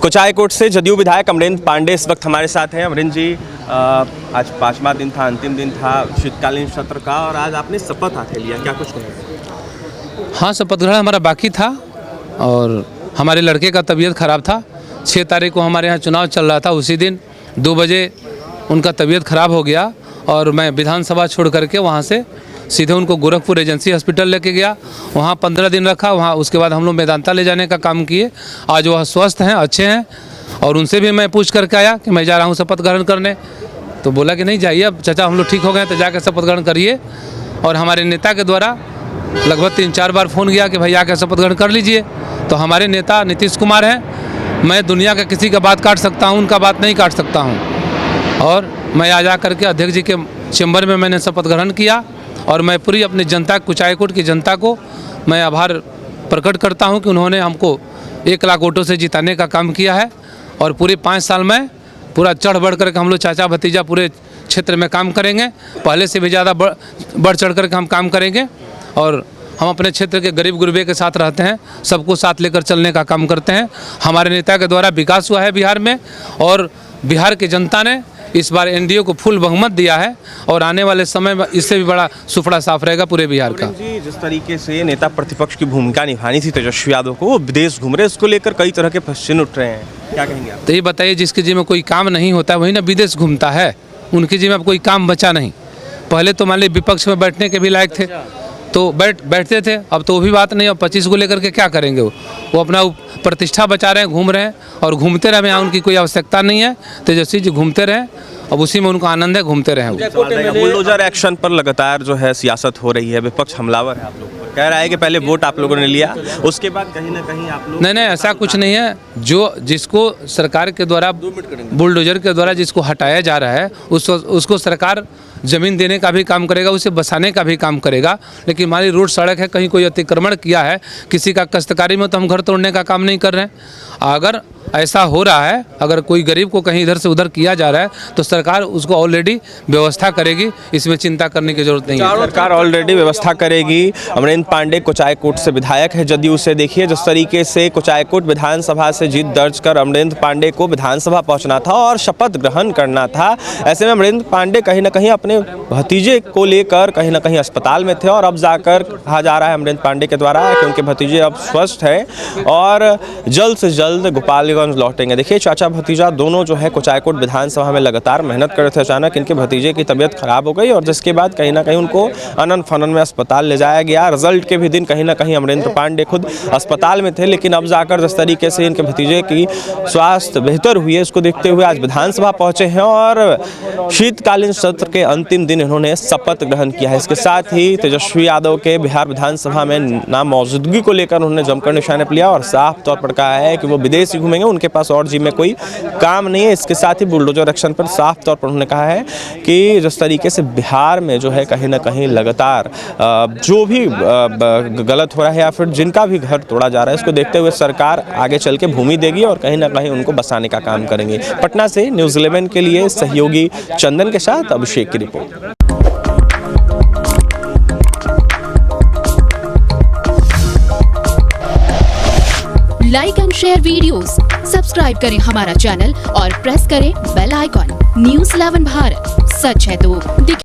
कुचायकोट से जदयू विधायक अमरेंद्र पांडे इस वक्त हमारे साथ हैं। अमरेंद्र जी, आज 5वां दिन था, अंतिम दिन था शीतकालीन सत्र का, और आज आपने शपथ हाथ लिया, क्या कुछ कहें? हाँ, शपथ ग्रहण हमारा बाकी था और हमारे लड़के का तबीयत ख़राब था। 6 तारीख को हमारे यहाँ चुनाव चल रहा था, उसी दिन 2 बजे उनका तबीयत ख़राब हो गया और मैं विधानसभा छोड़ करके वहाँ से सीधे उनको गोरखपुर एजेंसी हॉस्पिटल लेके गया। वहाँ 15 दिन रखा। वहाँ उसके बाद हम लोग मेदांता ले जाने का काम किए। आज वह स्वस्थ हैं, अच्छे हैं, और उनसे भी मैं पूछ करके आया कि मैं जा रहा हूँ शपथ ग्रहण करने। तो बोला कि नहीं जाइए, अब चाचा हम लोग ठीक हो गए तो जाकर शपथ ग्रहण करिए। और हमारे नेता के द्वारा लगभग 3-4 बार फ़ोन किया कि भाई आकर शपथ ग्रहण कर लीजिए। तो हमारे नेता नीतीश कुमार हैं। मैं दुनिया का किसी का बात काट सकता हूँ, उनका बात नहीं काट सकता हूँ। और मैं आज आकर के अध्यक्ष जी के चैम्बर में मैंने शपथ ग्रहण किया और मैं पूरी अपनी जनता, कुचायकोट की जनता को मैं आभार प्रकट करता हूं कि उन्होंने हमको 1 लाख वोटों से जिताने का काम किया है। और पूरे 5 साल में पूरा चढ़ बढ़ करके हम लोग चाचा भतीजा पूरे क्षेत्र में काम करेंगे। पहले से भी ज़्यादा बढ़ चढ़ करके हम काम करेंगे। और हम अपने क्षेत्र के गरीब गुरबे के साथ रहते हैं, सबको साथ लेकर चलने का काम करते हैं। हमारे नेता के द्वारा विकास हुआ है बिहार में, और बिहार की जनता ने इस बार एनडीए को फुल बहुमत दिया है। और आने वाले समय में इससे भी बड़ा सुफड़ा साफ रहेगा पूरे बिहार का। जी, जिस तरीके से नेता प्रतिपक्ष की भूमिका निभानी थी तेजस्वी यादव को, वो विदेश घूम रहे, इसको लेकर कई तरह के प्रश्न उठ रहे हैं, क्या कहेंगे आप? तो ये बताइए, जिसके जी में कोई काम नहीं होता है वही ना विदेश घूमता है। उनके जी में अब कोई काम बचा नहीं। पहले तो मान लीजिए विपक्ष में बैठने के भी लायक थे तो बैठते थे, अब तो वो भी बात नहीं। अब 25 को लेकर के क्या करेंगे? वो अपना प्रतिष्ठा बचा रहे हैं, घूम रहे हैं और घूमते रहे। यहाँ उनकी कोई आवश्यकता नहीं है। तेजस्वी जी घूमते रहे, अब उसी में उनका आनंद है, घूमते रहे। बुलडोजर एक्शन पर लगातार जो है सियासत हो रही है, विपक्ष हमलावर है आप लोग पर, कह रहा है कि पहले वोट आप लोगों ने लिया, उसके बाद कहीं ना कहीं आप लोग। नहीं, ऐसा कुछ नहीं है। जिसको सरकार के द्वारा बुलडोजर के द्वारा जिसको हटाया जा रहा है, उसको सरकार ज़मीन देने का भी काम करेगा, उसे बसाने का भी काम करेगा। लेकिन हमारी रोड सड़क है, कहीं कोई अतिक्रमण किया है किसी का काश्तकारी में, तो हम घर तोड़ने का काम नहीं कर रहे हैं। अगर ऐसा हो रहा है, अगर कोई गरीब को कहीं इधर से उधर किया जा रहा है, तो सरकार उसको ऑलरेडी व्यवस्था करेगी, इसमें चिंता करने की जरूरत नहीं है। सरकार ऑलरेडी व्यवस्था करेगी। अमरेंद्र पांडे कुचायकोट से विधायक है जदयू से। देखिए जिस तरीके से कुचायकोट विधानसभा से जीत दर्ज कर अमरेंद्र पांडे को विधानसभा पहुंचना था और शपथ ग्रहण करना था। ऐसे में अमरेंद्र पांडे कहीं ना कहीं अपने भतीजे को लेकर कहीं ना कहीं अस्पताल में थे, और अब जाकर कहा जा रहा है अमरेंद्र पांडे के द्वारा कि उनके भतीजे अब स्वस्थ हैं और जल्द से जल्द गोपालगंज लौटेंगे। देखिए चाचा भतीजा दोनों जो है कुचायकोट विधानसभा में लगातार मेहनत कर रहे थे। अचानक इनके भतीजे की तबीयत खराब हो गई और जिसके बाद कहीं ना कहीं उनको अनन फनन में अस्पताल ले जाया गया। रिजल्ट के भी दिन कहीं ना कहीं अमरेंद्र पांडे खुद अस्पताल में थे, लेकिन अब जाकर जिस तरीके से इनके भतीजे की स्वास्थ्य बेहतर हुई है, इसको देखते हुए आज विधानसभा पहुंचे हैं और शीतकालीन सत्र के अंतिम दिन इन्होंने शपथ ग्रहण किया है। इसके साथ ही तेजस्वी यादव के बिहार विधानसभा में नाम मौजूदगी को लेकर उन्होंने जमकर निशाने पर लिया और साफ तौर पर कहा है कि वो विदेश ही घूमेंगे, उनके पास और जी में कोई काम नहीं है। इसके साथ ही बुलडोजर एक्शन पर साफ तौर पर उन्होंने कहा है कि जिस तरीके से बिहार में जो है कहीं ना कहीं लगातार जो भी गलत हो रहा है या फिर जिनका भी घर तोड़ा जा रहा है, इसको देखते हुए सरकार आगे चल के भूमि देगी और कहीं ना कहीं उनको बसाने का काम करेंगे। पटना से न्यूज़ 11 के लिए सहयोगी चंदन के साथ अभिषेक की report. Like and share videos, subscribe करें हमारा चैनल और प्रेस करें बेल आइकॉन। न्यूज़ 11 भारत, सच है तो